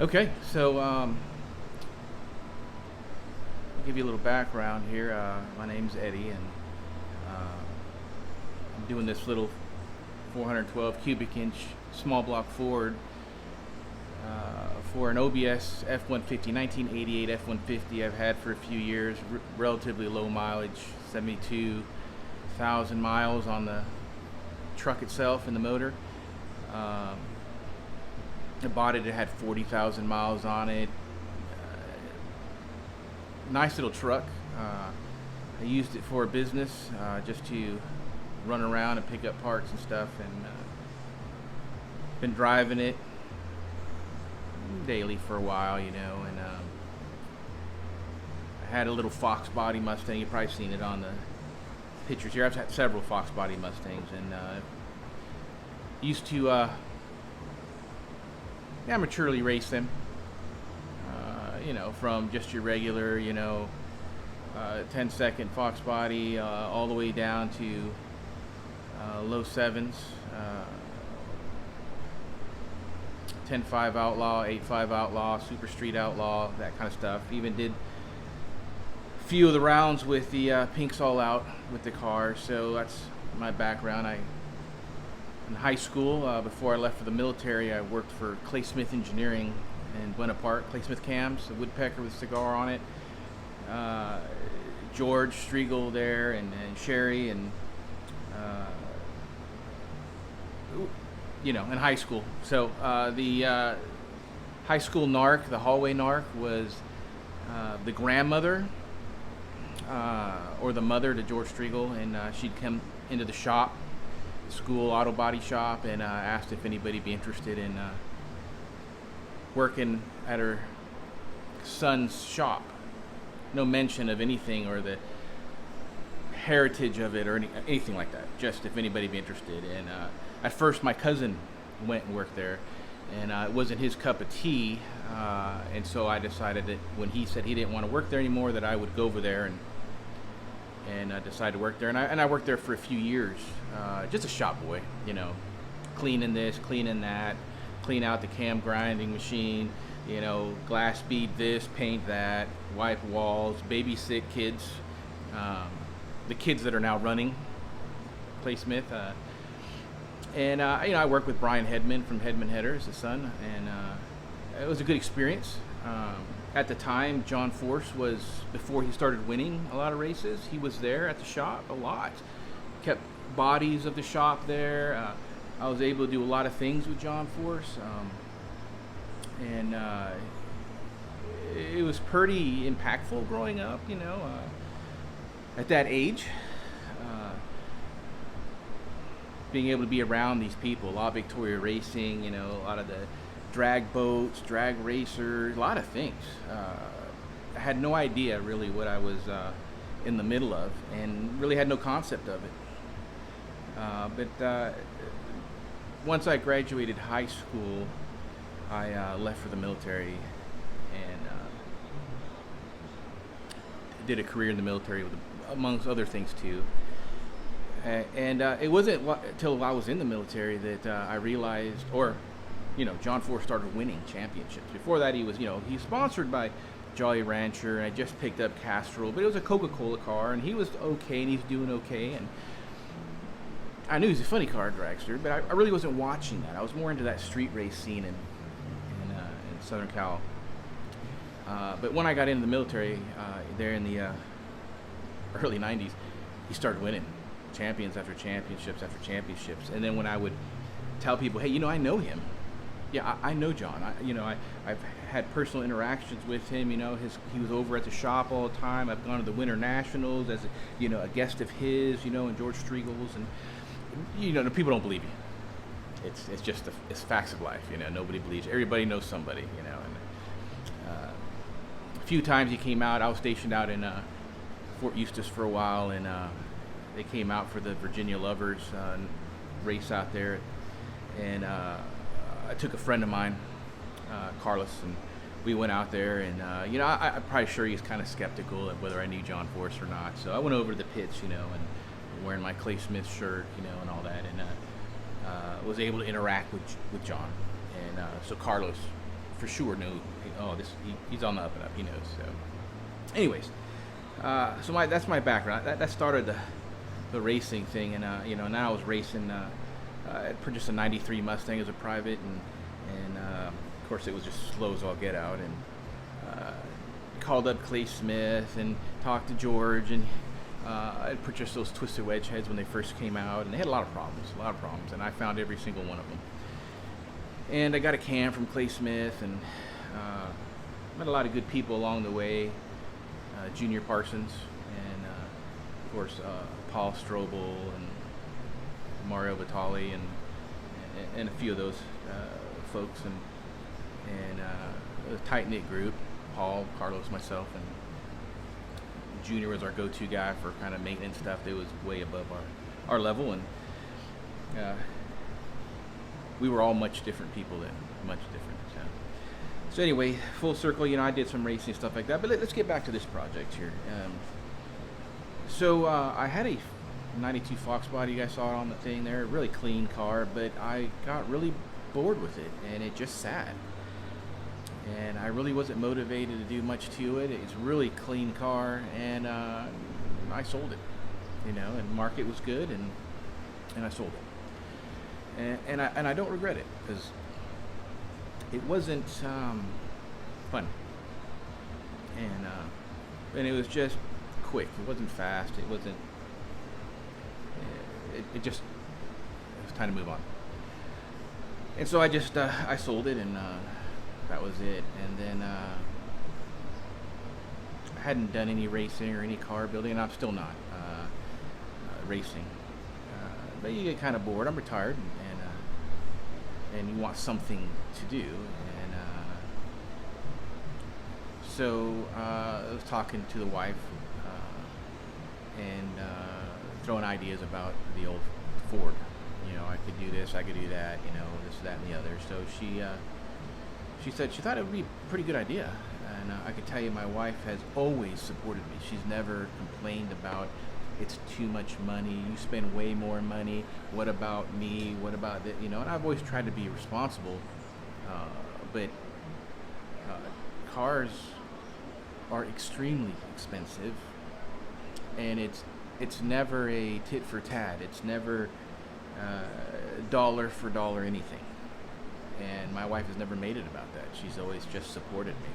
Okay, so I'll give you a little background here. My name's Eddie, and uh, I'm doing this little 412 cubic inch small block Ford for an OBS F-150, 1988 F-150 I've had for a few years, relatively low mileage, 72,000 miles on the truck itself and the motor. Um, I bought it, it had 40,000 miles on it. Nice little truck. I used it for a business, just to run around and pick up parts and stuff, and been driving it daily for a while, and I had a little Fox body Mustang. You've probably seen it on the pictures here. I've had several Fox body Mustangs, and used to amateurly race them, from just your regular, 10-second Fox body, all the way down to low sevens, 10.5 Outlaw, 8.5 Outlaw, Super Street Outlaw, that kind of stuff. Even did a few of the rounds with the Pinks All Out with the car, so that's my background. In high school, before I left for the military, I worked for Clay Smith Engineering in Buena Park. Clay Smith cams, a woodpecker with a cigar on it. George Striegel there, and Sherry, and in high school. So the high school narc, the hallway narc, was the grandmother or the mother to George Striegel, and she'd come into the shop, school auto body shop, and asked if anybody'd be interested in working at her son's shop. No mention of anything or the heritage of it or anything like that. Just if anybody'd be interested. And at first, my cousin went and worked there, and it wasn't his cup of tea. And so I decided that when he said he didn't want to work there anymore, that I would go over there and decide to work there. And I worked there for a few years, just a shop boy, cleaning this, cleaning that, clean out the cam grinding machine, glass bead this, paint that, wipe walls, babysit kids, the kids that are now running Clay Smith. I worked with Brian Hedman from Hedman Headers, his son, and it was a good experience. At the time, John Force was, before he started winning a lot of races, he was there at the shop a lot. Kept bodies of the shop there. I was able to do a lot of things with John Force, and it was pretty impactful growing up, at that age. Being able to be around these people, La Victoria Racing, a lot of the drag boats, drag racers, a lot of things. I had no idea really what I was in the middle of, and really had no concept of it. But once I graduated high school, I left for the military and did a career in the military, amongst other things too. And it wasn't until I was in the military that I realized, John Force started winning championships. Before that, he was sponsored by Jolly Rancher, and I just picked up Castrol, but it was a Coca-Cola car, and he was okay, and he's doing okay, and I knew he was a funny car dragster, but I really wasn't watching that. I was more into that street race scene in Southern Cal. But when I got into the military, there in the early 90s, he started winning champions after championships after championships. And then when I would tell people, hey, I know him. Yeah, I know John. I've had personal interactions with him. He was over at the shop all the time. I've gone to the Winter Nationals as a guest of his. And George Striegel's, and the people don't believe you. It's just it's facts of life. Nobody believes you. Everybody knows somebody. And a few times he came out. I was stationed out in Fort Eustis for a while, and they came out for the Virginia Lovers race out there, and I took a friend of mine, Carlos, and we went out there, and I'm probably sure he's kind of skeptical of whether I knew John Force or not. So I went over to the pits, and wearing my Clay Smith shirt, and all that, and was able to interact with John. And so Carlos for sure knew, oh, he's on the up and up. He knows. So, anyways, that's my background. That started the racing thing, and now I was racing. I purchased a '93 Mustang as a private, and of course it was just slow as all get out. And called up Clay Smith and talked to George, and I purchased those twisted wedge heads when they first came out, and they had a lot of problems, and I found every single one of them. And I got a cam from Clay Smith, and met a lot of good people along the way. Junior Parsons, and of course Paul Strobel and Mario Vitale, and a few of those folks, and a tight knit group. Paul, Carlos, myself, and Junior was our go-to guy for kind of maintenance stuff that was way above our level, and we were all much different people then, much different. So anyway, full circle, I did some racing stuff like that, but let's get back to this project here. So I had a 92 Fox body, you guys saw it on the thing there, really clean car, but I got really bored with it, and it just sat. And I really wasn't motivated to do much to it. It's a really clean car, and I sold it, and the market was good, and I sold it. And I don't regret it, because it wasn't fun, and it was just quick. It wasn't fast. It wasn't. It was time to move on. And so I sold it, and that was it. And then I hadn't done any racing or any car building, and I'm still not racing. But you get kind of bored. I'm retired, and you want something to do. And so I was talking to the wife and throwing ideas about the old Ford. I could do this, I could do that, this, that, and the other. So she said she thought it would be a pretty good idea. And I could tell you my wife has always supported me. She's never complained about it's too much money, you spend way more money, what about me, what about that, and I've always tried to be responsible, but cars are extremely expensive, and it's never a tit for tat, it's never dollar for dollar anything, and my wife has never made it about that. She's always just supported me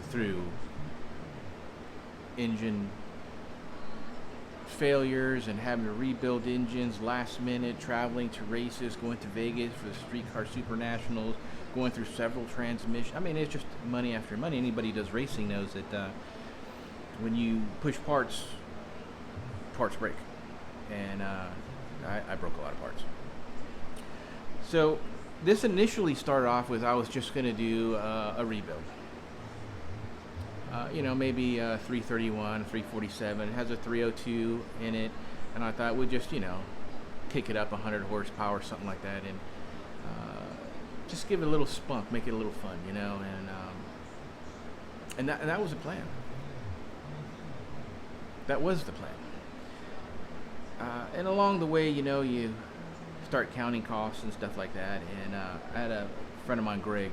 through engine failures and having to rebuild engines last minute, traveling to races, going to Vegas for the Streetcar Super Nationals, going through several transmissions. I mean, it's just money after money. Anybody who does racing knows that when you push parts break, and I broke a lot of parts. So this initially started off with I was just going to do a rebuild. Maybe 331, 347. It has a 302 in it, and I thought we'd just, kick it up 100 horsepower, something like that, and just give it a little spunk, make it a little fun, and that was the plan. That was the plan. And along the way, you start counting costs and stuff like that, and I had a friend of mine, Greg,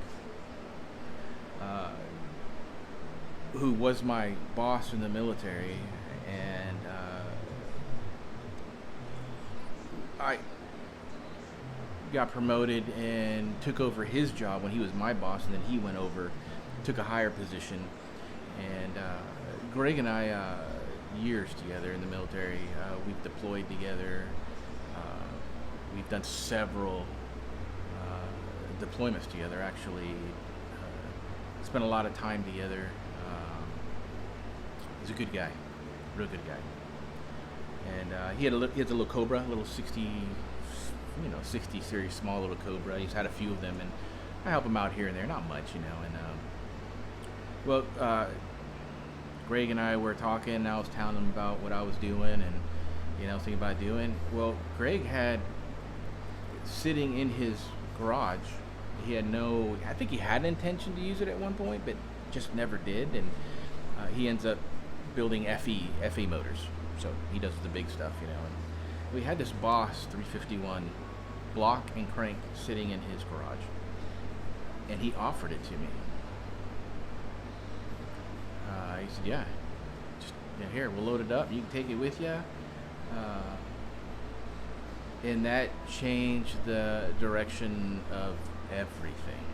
who was my boss in the military, and I got promoted and took over his job when he was my boss, and then he went over, took a higher position, and Greg and I, years together in the military, we've deployed together, we've done several deployments together, actually, spent a lot of time together. He's a good guy, real good guy. And he has a little Cobra, a little 60 series small little Cobra. He's had a few of them, and I help him out here and there, not much, And Greg and I were talking, and I was telling him about what I was doing, and I was thinking about doing. Well, Greg had sitting in his garage. He had I think he had an intention to use it at one point, but just never did, and he ends up building FE motors, so he does the big stuff, And we had this Boss 351 block and crank sitting in his garage, and he offered it to me. He said, "Yeah, just here, we'll load it up. You can take it with you." And that changed the direction of everything.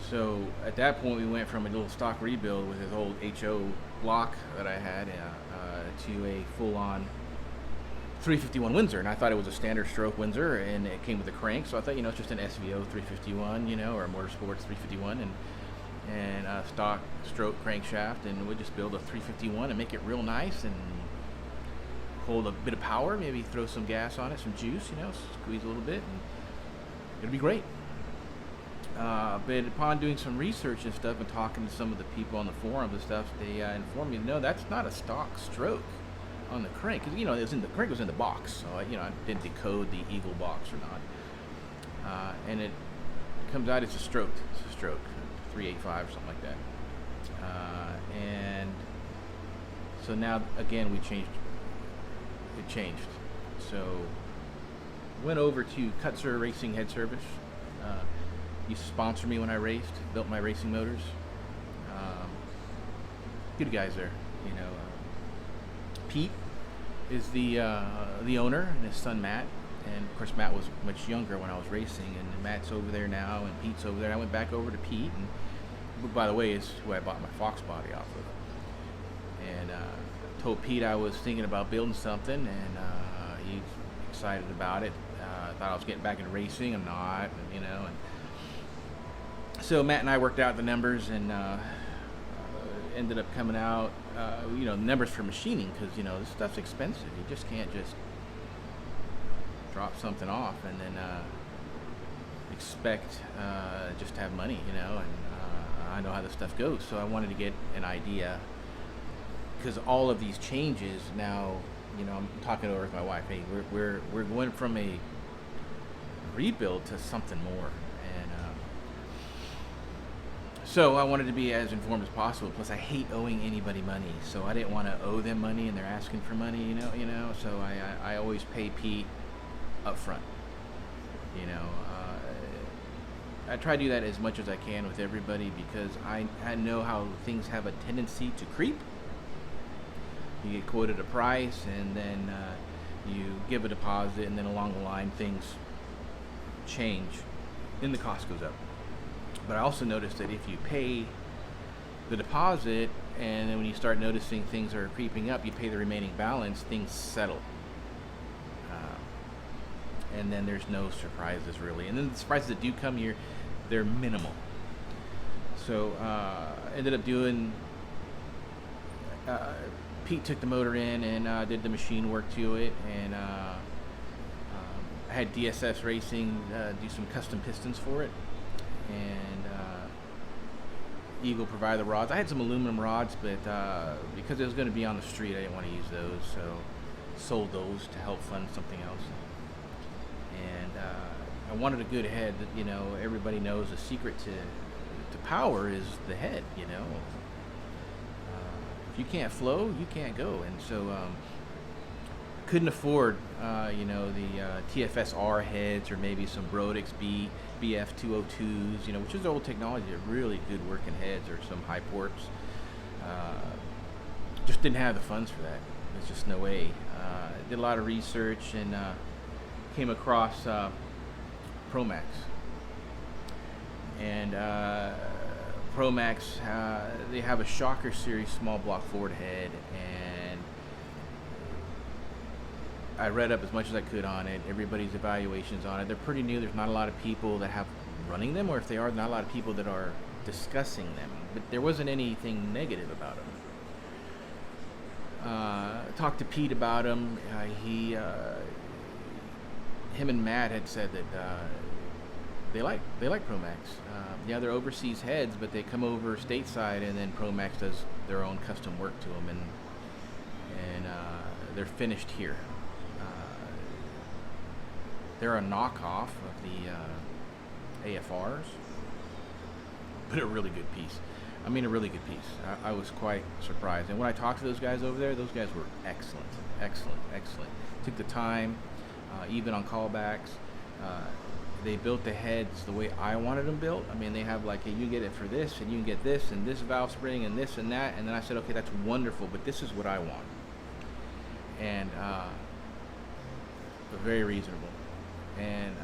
So at that point, we went from a little stock rebuild with his old HO block that I had to a full-on 351 Windsor, and I thought it was a standard stroke Windsor, and it came with a crank. So I thought, it's just an SVO 351, or a Motorsports 351, and a stock stroke crankshaft, and we'd just build a 351 and make it real nice and hold a bit of power, maybe throw some gas on it, some juice, squeeze a little bit, and it'll be great. But upon doing some research and stuff and talking to some of the people on the forums and stuff, they informed me, no, that's not a stock stroke on the crank. Because, the crank was in the box, so I didn't decode the Eagle box or not. And it comes out, it's a stroke, 385 or something like that. And so now, again, it changed. So went over to Kutzer Racing Head Service. Used to sponsor me when I raced, built my racing motors. Good guys there, Pete is the owner, and his son Matt. And of course, Matt was much younger when I was racing, and Matt's over there now, and Pete's over there. I went back over to Pete, and by the way, is who I bought my Fox body off of. And told Pete I was thinking about building something, and he's excited about it. Thought I was getting back into racing. I'm not, and so Matt and I worked out the numbers, and ended up coming out, numbers for machining, because this stuff's expensive. You just can't just drop something off and then expect just to have money, and I know how this stuff goes. So I wanted to get an idea, because all of these changes now, I'm talking over with my wife. Hey, we're going from a rebuild to something more, and so I wanted to be as informed as possible. Plus, I hate owing anybody money, so I didn't want to owe them money, and they're asking for money, So I always pay Pete up front. I try to do that as much as I can with everybody, because I know how things have a tendency to creep. You get quoted a price, and then you give a deposit, and then along the line things change and the cost goes up. But I also noticed that if you pay the deposit, and then when you start noticing things are creeping up, you pay the remaining balance, things settle. And then there's no surprises really. And then the surprises that do come here, they're minimal. So ended up doing, Pete took the motor in and did the machine work to it, and I had DSS Racing do some custom pistons for it, and Eagle provided the rods. I had some aluminum rods, but because it was going to be on the street, I didn't want to use those, so sold those to help fund something else. And I wanted a good head that, everybody knows the secret to power is the head, if you can't flow, you can't go. And so couldn't afford, the TFSR heads, or maybe some Brodix BF 202s, which is old technology. They're really good working heads, or some high ports. Just didn't have the funds for that. There's just no way. Did a lot of research, and came across Promax. And Promax, they have a Shocker Series small block Ford head, and I read up as much as I could on it, everybody's evaluations on it. They're pretty new. There's not a lot of people that have running them, or if they are, not a lot of people that are discussing them. But there wasn't anything negative about them. Talked to Pete about them. Him and Matt had said that they like Promax. Yeah, they're overseas heads, but they come over stateside, and then Promax does their own custom work to them, and they're finished here. They're a knockoff of the AFRs, but a really good piece. I mean, a really good piece. I was quite surprised. And when I talked to those guys over there, those guys were excellent. Took the time, even on callbacks. they built the heads the way I wanted them built. I mean, they have like, hey, you get it for this, and you can get this, and this valve spring, and this and that. And then I said, okay, that's wonderful, but this is what I want. And very reasonable, and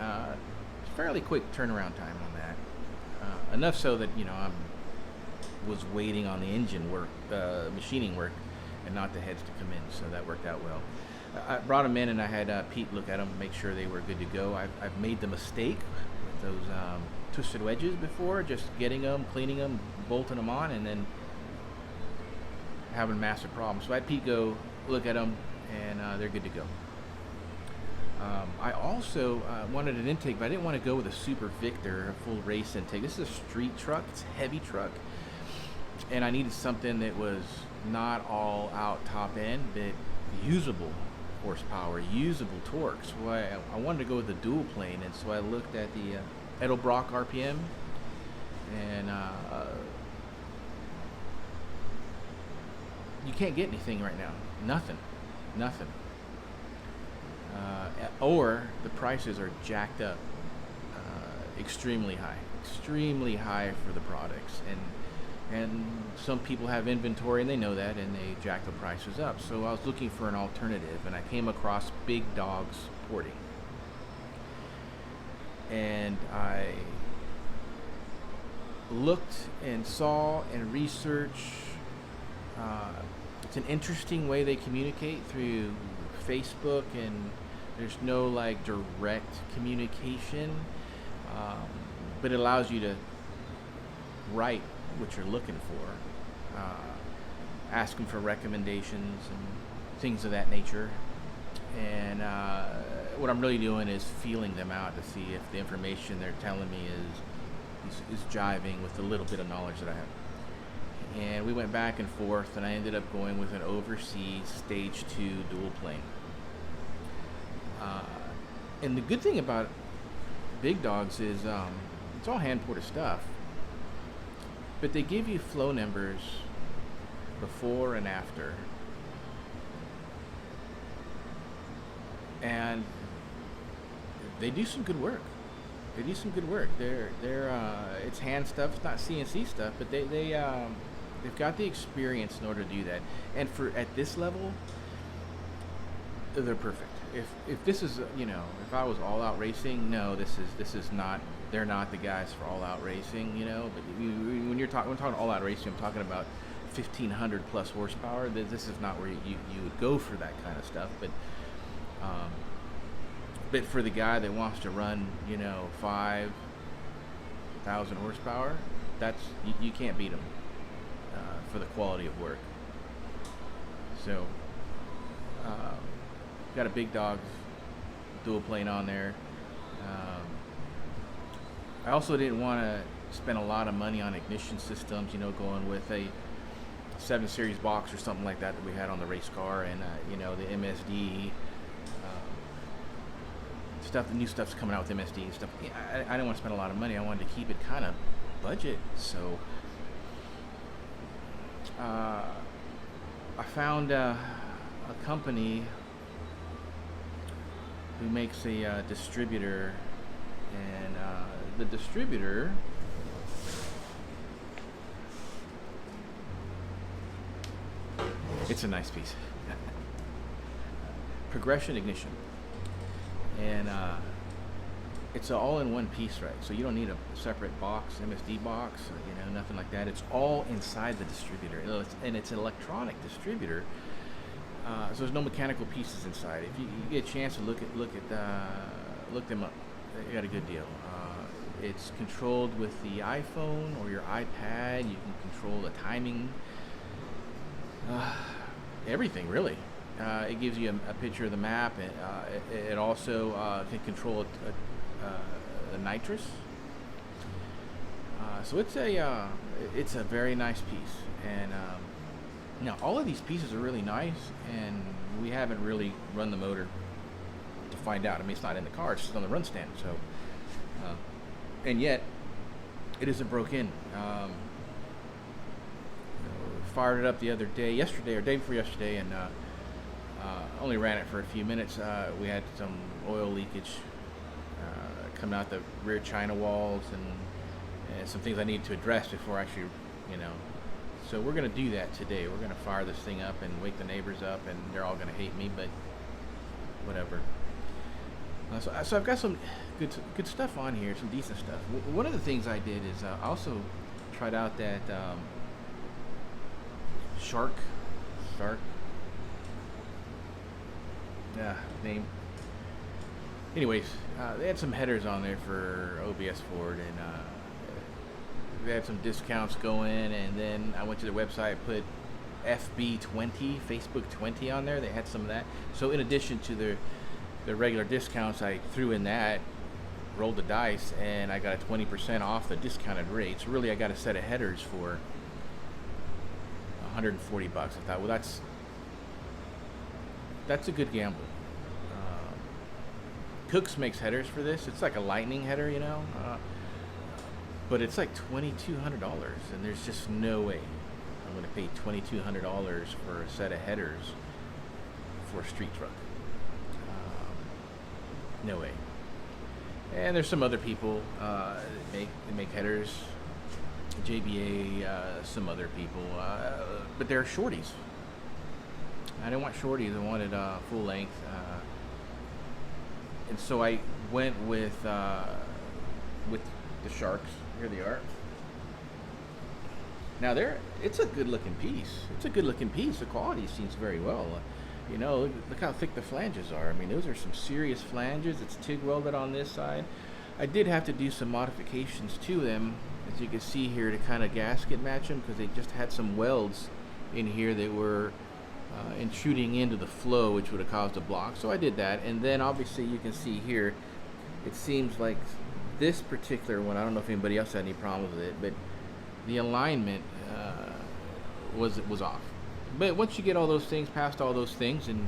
fairly quick turnaround time on that. Enough so that I was waiting on the engine work, machining work, and not the heads to come in. So that worked out well. I brought them in, and I had Pete look at them, make sure they were good to go. I've made the mistake with those twisted wedges before, just getting them, cleaning them, bolting them on, and then having massive problems. So I had Pete go look at them, and they're good to go. I also wanted an intake, but I didn't want to go with a Super Victor, a full race intake. This is a street truck. It's a heavy truck. And I needed something that was not all out top end, but usable horsepower, usable torque. So I wanted to go with the dual plane, and so I looked at the Edelbrock RPM, and you can't get anything right now. Nothing. Or the prices are jacked up, extremely high for the products, and some people have inventory and they know that, and they jack the prices up. So I was looking for an alternative, and I came across Big Dogs Porting, and I looked and saw and researched. It's an interesting way they communicate through Facebook, and there's no like direct communication, but it allows you to write what you're looking for, ask them for recommendations and things of that nature. And what I'm really doing is feeling them out to see if the information they're telling me is jiving with the little bit of knowledge that I have. And we went back and forth, and I ended up going with an Overseas Stage 2 dual plane. And the good thing about Big Dogs is it's all hand-ported stuff, but they give you flow numbers before and after, and they do some good work. It's hand stuff. It's not CNC stuff, but they've got the experience in order to do that. And at this level, they're perfect. If this is if I was all out racing, no, this is not. They're not the guys for all out racing, But when we're talking all out racing, I'm talking about 1,500 plus horsepower. This is not where you would go for that kind of stuff. But for the guy that wants to run 5,000 horsepower, you can't beat him for the quality of work. So got a Big Dogs dual plane on there. I also didn't want to spend a lot of money on ignition systems, going with a 7 Series box or something like that we had on the race car, and the MSD stuff. The new stuff's coming out with MSD and stuff. I didn't want to spend a lot of money. I wanted to keep it kind of budget. So I found a company who makes a distributor, and the distributor it's a nice piece. Progression Ignition, and it's an all-in-one piece, right? So you don't need a separate box, MSD box, nothing like that. It's all inside the distributor, and it's an electronic distributor. So there's no mechanical pieces inside. If you get a chance to look them up, you got a good deal. It's controlled with the iPhone or your iPad. You can control the timing, everything really. It gives you a picture of the map. It also can control the nitrous. So it's a very nice piece, and now all of these pieces are really nice, and we haven't really run the motor to find out. I mean, it's not in the car; it's just on the run stand. So, and yet it isn't broke in. Fired it up the other day, yesterday or day before yesterday, and only ran it for a few minutes. We had some oil leakage coming out the rear china walls, and some things I need to address before I actually, you know. So we're going to do that today. We're going to fire this thing up and wake the neighbors up, and they're all going to hate me, but whatever. So I've got some good stuff on here, some decent stuff. One of the things I did is I also tried out that Shark name. Anyways, they had some headers on there for OBS Ford, and they had some discounts going, and then I went to their website, put FB20, Facebook 20 on there. They had some of that. So in addition to the regular discounts, I threw in that, rolled the dice, and I got a 20% off the discounted rate. So really I got a set of headers for $140. I thought, well, that's a good gamble. Cooks makes headers for this. It's like a Lightning header, you know, but it's like $2,200, and there's just no way I'm going to pay $2,200 for a set of headers for a street truck. No way. And there's some other people that make headers, JBA, some other people, but they're shorties. I didn't want shorties. I wanted full length. And so I went with the Sharks. Here they are. Now it's a good looking piece. The quality seems very well. You know, look how thick the flanges are. I mean, those are some serious flanges. It's TIG welded on this side. I did have to do some modifications to them, as you can see here, to kind of gasket match them, because they just had some welds in here that were intruding into the flow, which would have caused a block. So I did that, and then obviously you can see here, it seems like this particular one, I don't know if anybody else had any problems with it, but the alignment was off. But once you get all those things, past all those things, and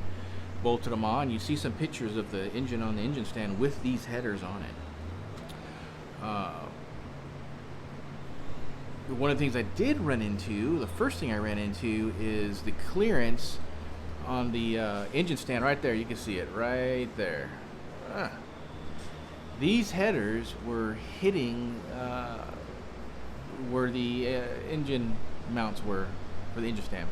bolted them on, you see some pictures of the engine on the engine stand with these headers on it. One of the things I did run into, the first thing I ran into, is the clearance on the engine stand right there. You can see it right there. These headers were hitting where the engine mounts were for the engine stand.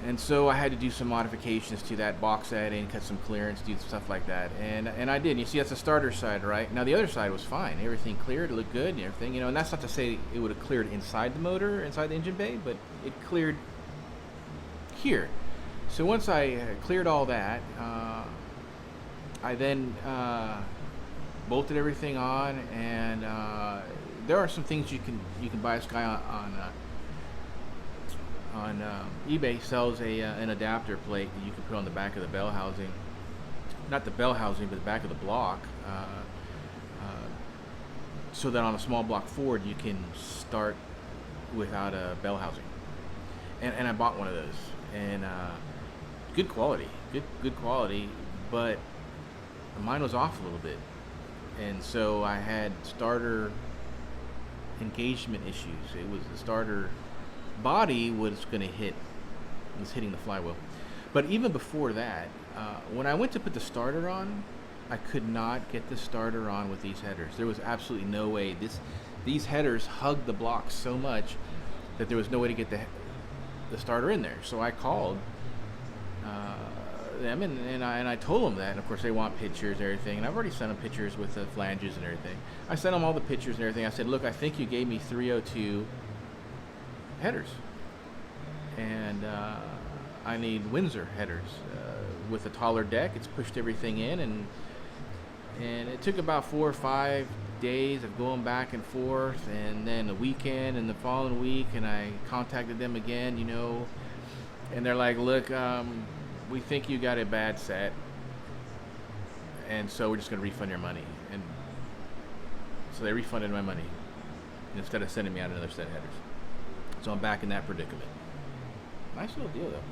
And so I had to do some modifications to that, box that in, cut some clearance, do stuff like that, and I did. You see, that's the starter side, right? Now the other side was fine. Everything cleared, it looked good, and everything, you know. And that's not to say it would have cleared inside the motor, inside the engine bay, but it cleared here. So once I cleared all that, I then bolted everything on, and there are some things you can buy. This guy on eBay sells an adapter plate that you can put on the back of the bell housing. Not the bell housing, but the back of the block, so that on a small block Ford you can start without a bell housing. And I bought one of those, and good quality, but mine was off a little bit, and so I had starter engagement issues. It was the starter body was hitting the flywheel. But even before that, when I went to put the starter on, I could not get the starter on with these headers. There was absolutely no way. These headers hugged the block so much that there was no way to get the starter in there. So I called them, and I told them that, and of course they want pictures and everything, and I've already sent them pictures with the flanges and everything. I sent them all the pictures and everything. I said, look, I think you gave me 302 headers, and I need Windsor headers with a taller deck. It's pushed everything in, and it took about 4 or 5 days of going back and forth, and then a weekend and the following week, and I contacted them again, you know, and they're like, look, we think you got a bad set, and so we're just going to refund your money. And so they refunded my money instead of sending me out another set of headers. So I'm back in that predicament. Nice little deal, though.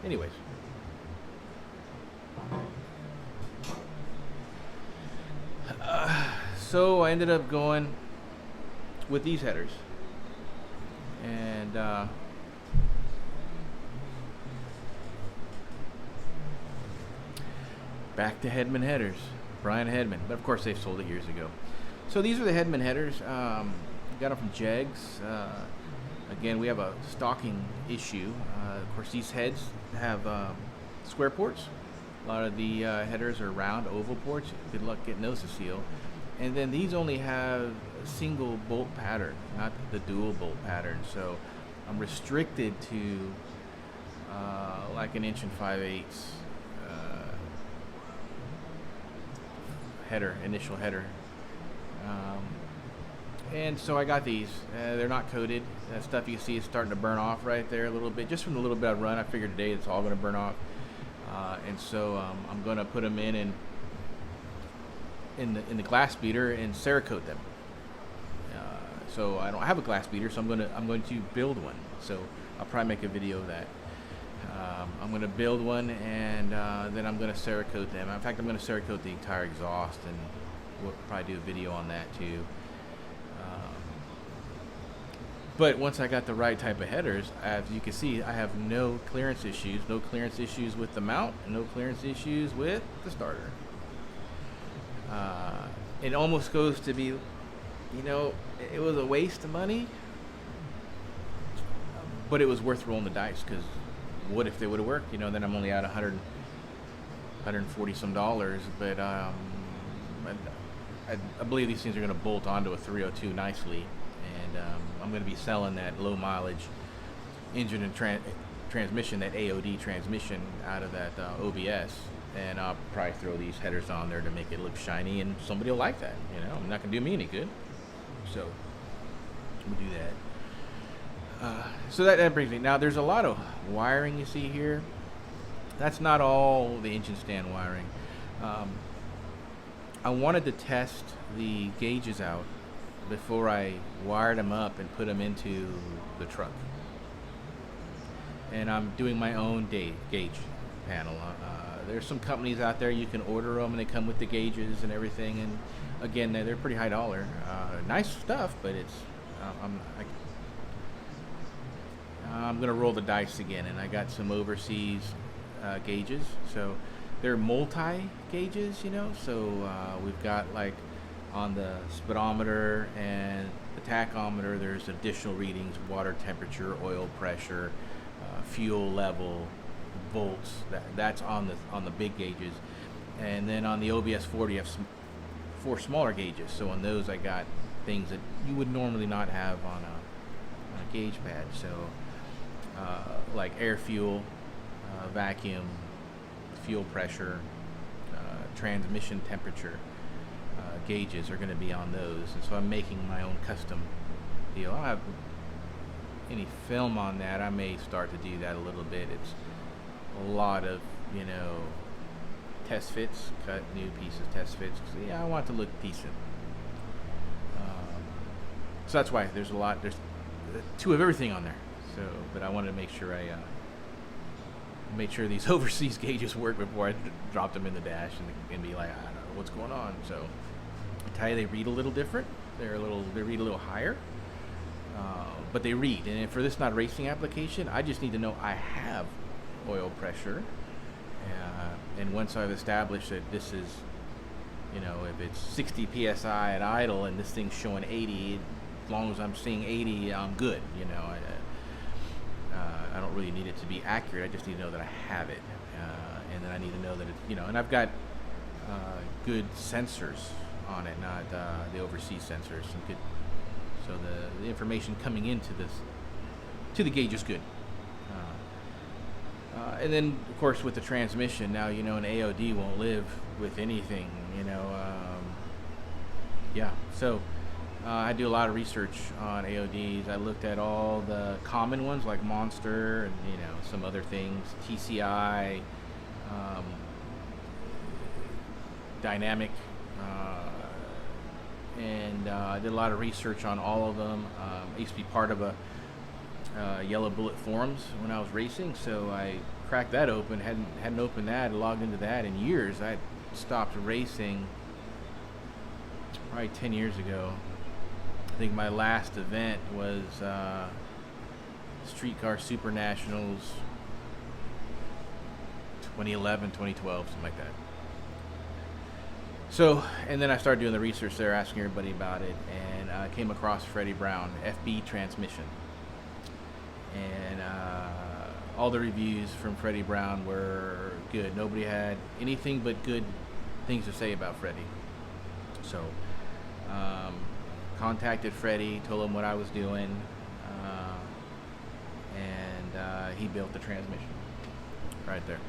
Anyways. So I ended up going with these headers. And back to Hedman headers. Brian Hedman, but of course they've sold it years ago. So these are the Hedman headers. Got them from Jegs. Again, we have a stocking issue. Of course, these heads have square ports. A lot of the headers are round, oval ports. Good luck getting those to seal. And then these only have a single bolt pattern, not the dual bolt pattern. So I'm restricted to like an 1 5/8 header, initial header. And so I got these. They're not coated. That stuff you see is starting to burn off right there a little bit. Just from the little bit I run, I figured today it's all going to burn off. And so I'm going to put them in the glass beater and Cerakote them. So I don't have a glass beater, so I'm going to build one. So I'll probably make a video of that. I'm going to build one, and then I'm going to Cerakote them. In fact, I'm going to Cerakote the entire exhaust, and we'll probably do a video on that too. But once I got the right type of headers, as you can see, I have no clearance issues. No clearance issues with the mount, and no clearance issues with the starter. It almost goes to be, it was a waste of money, but it was worth rolling the dice, because what if they would have worked? Then I'm only at $140 some dollars, but I believe these things are going to bolt onto a 302 nicely, and I'm going to be selling that low mileage engine and transmission, that AOD transmission, out of that OBS, and I'll probably throw these headers on there to make it look shiny, and somebody will like that. I'm not going to do me any good, so we'll do that. So that brings me. Now there's a lot of wiring you see here. That's not all the engine stand wiring. I wanted to test the gauges out before I wired them up and put them into the truck. And I'm doing my own gauge panel. There's some companies out there you can order them, and they come with the gauges and everything. And again, they're pretty high dollar. Nice stuff, but it's I'm gonna roll the dice again, and I got some overseas gauges. So they're multi gauges, So we've got, like, on the speedometer and the tachometer, there's additional readings: water temperature, oil pressure, fuel level, volts. That's on the big gauges. And then on the OBS 40, you have 4 smaller gauges. So on those, I got things that you would normally not have on a gauge pad. So like air fuel, vacuum, fuel pressure, transmission temperature gauges are going to be on those. And so I'm making my own custom deal. I don't have any film on that. I may start to do that a little bit. It's a lot of, test fits, cut new pieces, test fits. I want it to look decent. So that's why there's 2 of everything on there. So, but I wanted to make sure I made sure these overseas gauges work before I dropped them in the dash and be like, I don't know what's going on. So I tell you, they read a little different. They read a little higher, but they read. And for this not racing application, I just need to know I have oil pressure. And once I've established that this is, if it's 60 psi at idle and this thing's showing 80, as long as I'm seeing 80, I'm good. I don't really need it to be accurate. I just need to know that I have it, and then I need to know that it, and I've got good sensors on it, not the overseas sensors. So the information coming into the gauge is good. And then, of course, with the transmission, now, an AOD won't live with anything, So I do a lot of research on AODs. I looked at all the common ones like Monster and, some other things, TCI, Dynamic, and I did a lot of research on all of them. I used to be part of a Yellow Bullet forums when I was racing, so I cracked that open. Hadn't opened that, logged into that in years. I stopped racing probably 10 years ago. I think my last event was Streetcar Super Nationals 2011, 2012, something like that. So, and then I started doing the research there, asking everybody about it, and I came across Freddie Brown FB transmission, and all the reviews from Freddie Brown were good. Nobody had anything but good things to say about Freddie. So, contacted Freddie, told him what I was doing, and he built the transmission right there.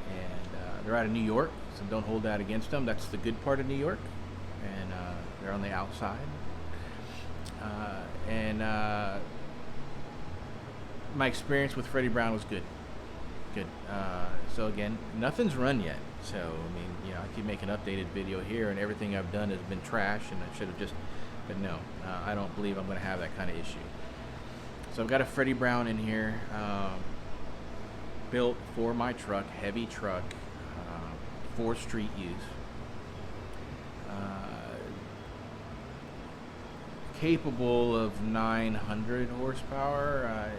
And they're out of New York, so don't hold that against them. That's the good part of New York, and they're on the outside. And my experience with Freddie Brown was good. Good. So again, nothing's run yet. So I mean, you know, I keep making an updated video here, and everything I've done has been trash, and I should have just. But no, I don't believe I'm going to have that kind of issue. So I've got a Freddie Brown in here, built for my truck, heavy truck, for street use. Capable of 900 horsepower.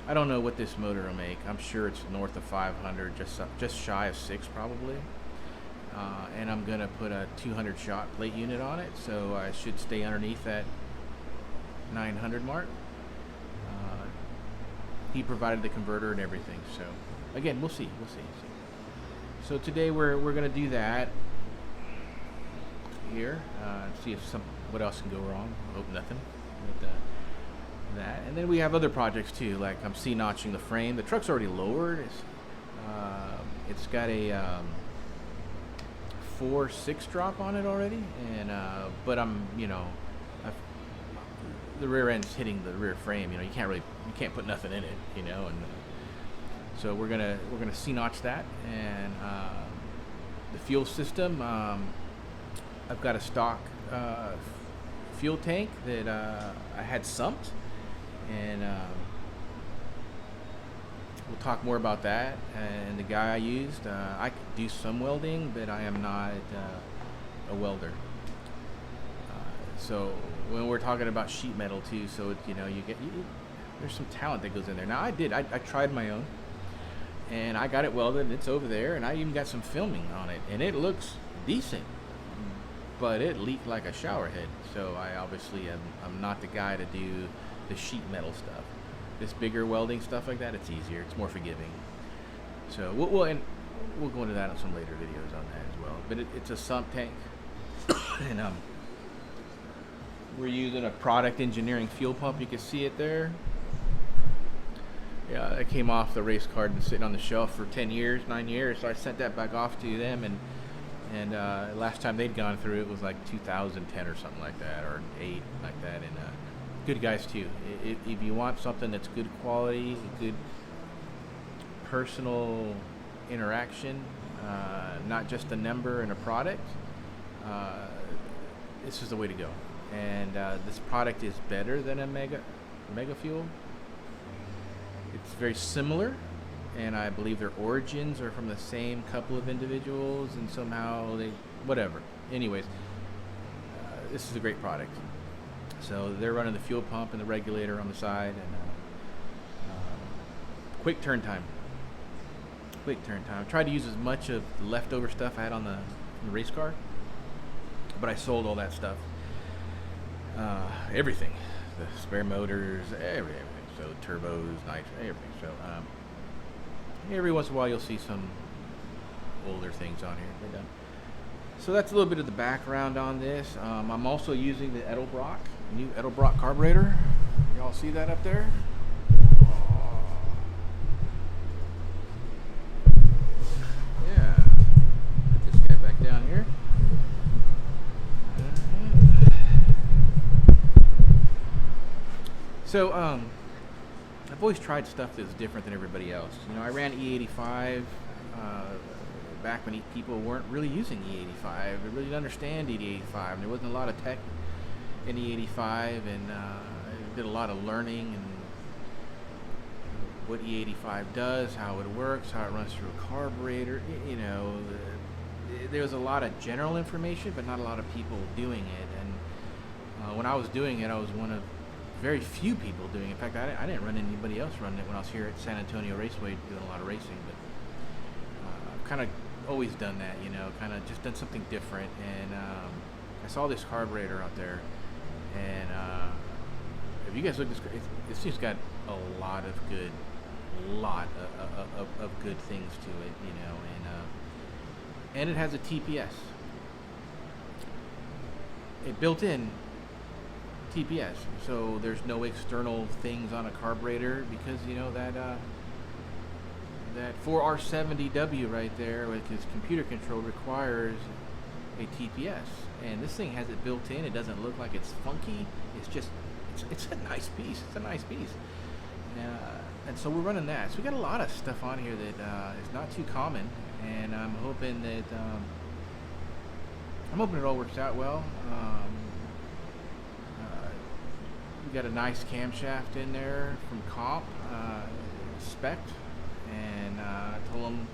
I don't know what this motor will make. I'm sure it's north of 500, just shy of 6 probably. And I'm gonna put a 200 shot plate unit on it, so I should stay underneath that 900 mark. He provided the converter and everything. So again, we'll see. So today we're gonna do that here. See if what else can go wrong. I hope nothing. But, that, and then we have other projects too. Like I'm C-notching the frame. The truck's already lowered. It's got a 4.6 drop on it already, and but I'm the rear end's hitting the rear frame. You can't put nothing in it. And so we're gonna C-notch that, and the fuel system. I've got a stock fuel tank that I had sumped, and we'll talk more about that. And the guy I used, I could do some welding, but I am not a welder. So when we're talking about sheet metal too, so there's some talent that goes in there. Now I tried my own, and I got it welded, and it's over there, and I even got some filming on it, and it looks decent, but it leaked like a shower head. So I obviously I'm not the guy to do the sheet metal stuff. This bigger welding stuff like that, it's easier, it's more forgiving. So we'll go into that on some later videos on that as well. But it's a sump tank, and we're using a Product Engineering fuel pump. You can see it there. Yeah, it came off the race car and sitting on the shelf for 9 years. So I sent that back off to them, and last time they'd gone through it was like 2010 or something like that, or 8 like that. And good guys too. If you want something that's good quality, good personal interaction, not just a number and a product, this is the way to go. And this product is better than a Mega Fuel. It's very similar, and I believe their origins are from the same couple of individuals, and somehow whatever. Anyways, this is a great product. So they're running the fuel pump and the regulator on the side, and quick turn time. I tried to use as much of the leftover stuff I had on the race car, but I sold all that stuff. Everything, the spare motors, everything. So turbos, nitrous, everything. So every once in a while you'll see some older things on here. But, so that's a little bit of the background on this. I'm also using the Edelbrock, new Edelbrock carburetor. Y'all see that up there? Yeah. Put this guy back down here. So I've always tried stuff that's different than everybody else. I ran E85 back when people weren't really using E85. They really didn't understand E85, and there wasn't a lot of tech in E85, and I did a lot of learning and what E85 does, how it works, how it runs through a carburetor. There was a lot of general information, but not a lot of people doing it. And when I was doing it, I was one of very few people doing it. In fact, I didn't run anybody else running it when I was here at San Antonio Raceway doing a lot of racing. But I've kind of always done that, you know, kind of just done something different. And I saw this carburetor out there, and if you guys look at this, it's just got a lot of good, of good things to it, you know, and it has a TPS, it built in TPS, so there's no external things on a carburetor, because you know that that 4R70W right there, which is computer controlled, requires a TPS, and this thing has it built in. It doesn't look like it's funky. It's just it's a nice piece. It's a nice piece. And so we're running that. So we got a lot of stuff on here that is not too common, and I'm hoping that it all works out well. We got a nice camshaft in there from Comp, spec, and I told them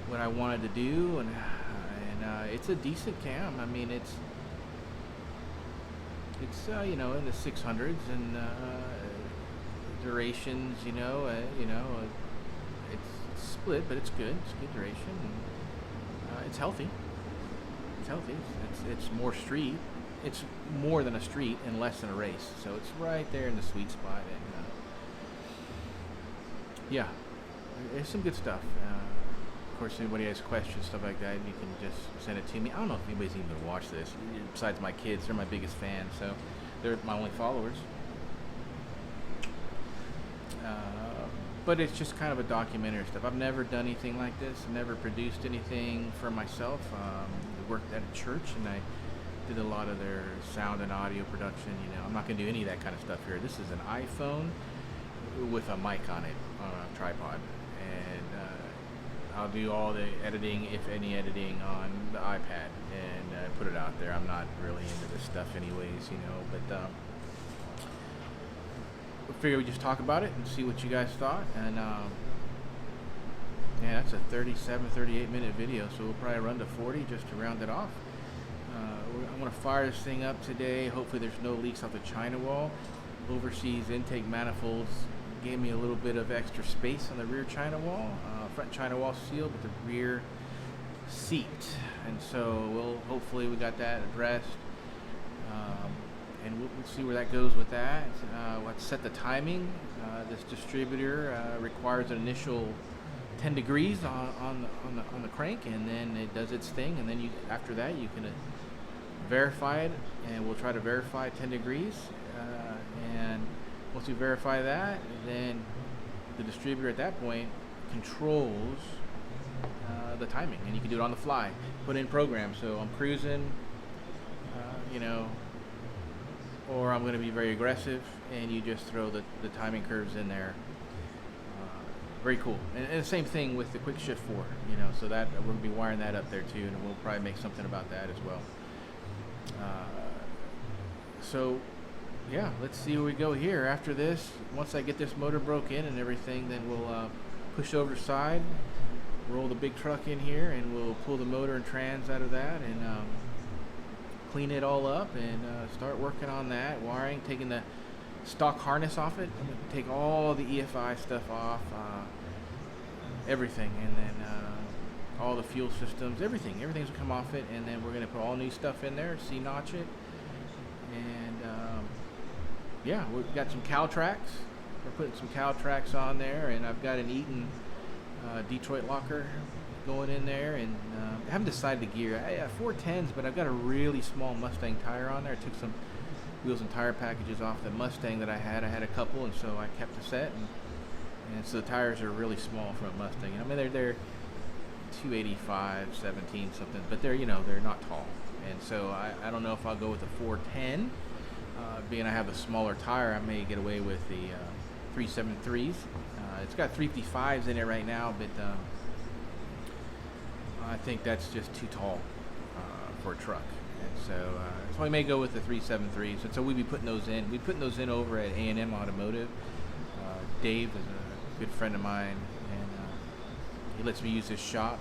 what I wanted to do, and it's a decent cam. I mean, it's you know, in the 600s, and durations, it's split, but it's good. It's good duration. And, it's healthy. It's healthy. It's more street. It's more than a street and less than a race. So it's right there in the sweet spot. And yeah, there's some good stuff. Of course, if anybody has questions, stuff like that, you can just send it to me. I don't know if anybody's even gonna watch this. Besides my kids, they're my biggest fans, so they're my only followers. But it's just kind of a documentary stuff. I've never done anything like this. Never produced anything for myself. I worked at a church, and I did a lot of their sound and audio production. You know, I'm not going to do any of that kind of stuff here. This is an iPhone with a mic on it, on a tripod, and I'll do all the editing, if any editing, on the iPad, and put it out there. I'm not really into this stuff anyways, you know, but we figured we'd just talk about it and see what you guys thought. And yeah, that's a 38 minute video, so we'll probably run to 40 just to round it off. I'm going to fire this thing up today. Hopefully there's no leaks off the China wall. Overseas intake manifolds gave me a little bit of extra space on the rear China wall. Front China wall sealed, but the rear seat. And so hopefully we got that addressed. And we'll see where that goes with that. We'll have to set the timing. This distributor requires an initial 10 degrees on the crank, and then it does its thing, and then after that you can verify it, and we'll try to verify 10 degrees. And once we verify that, then the distributor at that point controls the timing, and you can do it on the fly, put in programs. So I'm cruising, you know, or I'm going to be very aggressive, and you just throw the timing curves in there. Very cool. And the same thing with the Quick Shift 4, you know, so that we're going to be wiring that up there too, and we'll probably make something about that as well. So yeah, let's see where we go here after this. Once I get this motor broke in and everything, then we'll push over the side, roll the big truck in here, and we'll pull the motor and trans out of that, and clean it all up, and start working on that wiring, taking the stock harness off it. I'm going to take all the EFI stuff off, everything, and then all the fuel systems, everything's going to come off it, and then we're going to put all new stuff in there, C-notch it, and yeah, we've got some Caltrax. We're putting some Caltrax on there, and I've got an Eaton Detroit locker going in there, and I haven't decided the gear. I have 410s, but I've got a really small Mustang tire on there. I took some wheels and tire packages off the Mustang that I had. I had a couple, and so I kept the set, and so the tires are really small for a Mustang. I mean, they're 285, 17 something, but they're, you know, they're not tall, and so I don't know if I'll go with the 410. Being I have a smaller tire, I may get away with the 373s. It's got 355s in it right now, but I think that's just too tall for a truck, and so we may go with the 373s. And so we'll be putting those in. We're putting those in over at A&M Automotive. Dave is a good friend of mine, and he lets me use his shop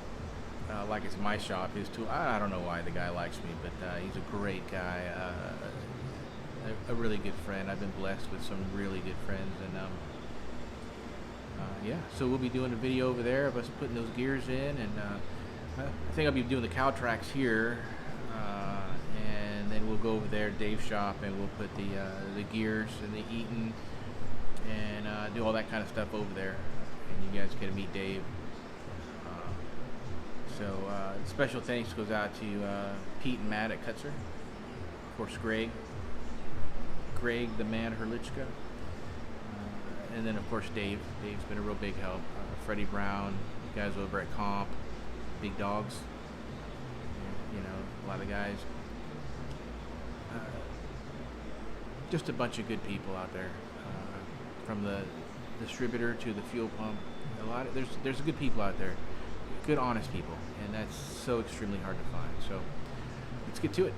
like it's my shop. His tool. I don't know why the guy likes me, but he's a great guy, a really good friend. I've been blessed with some really good friends, and yeah. So we'll be doing a video over there of us putting those gears in, and I think I'll be doing the cow tracks here, and then we'll go over there, Dave's shop, and we'll put the gears and the Eaton and do all that kind of stuff over there. And you guys get to meet Dave. Special thanks goes out to Pete and Matt at Kutzer. Of course, Greg the man Herlichka. And then, of course, Dave. Dave's been a real big help. Freddie Brown, guys over at Comp, Big Dogs. You know, a lot of guys. Just a bunch of good people out there. From the distributor to the fuel pump. There's good people out there. Good, honest people. And that's so extremely hard to find. So let's get to it.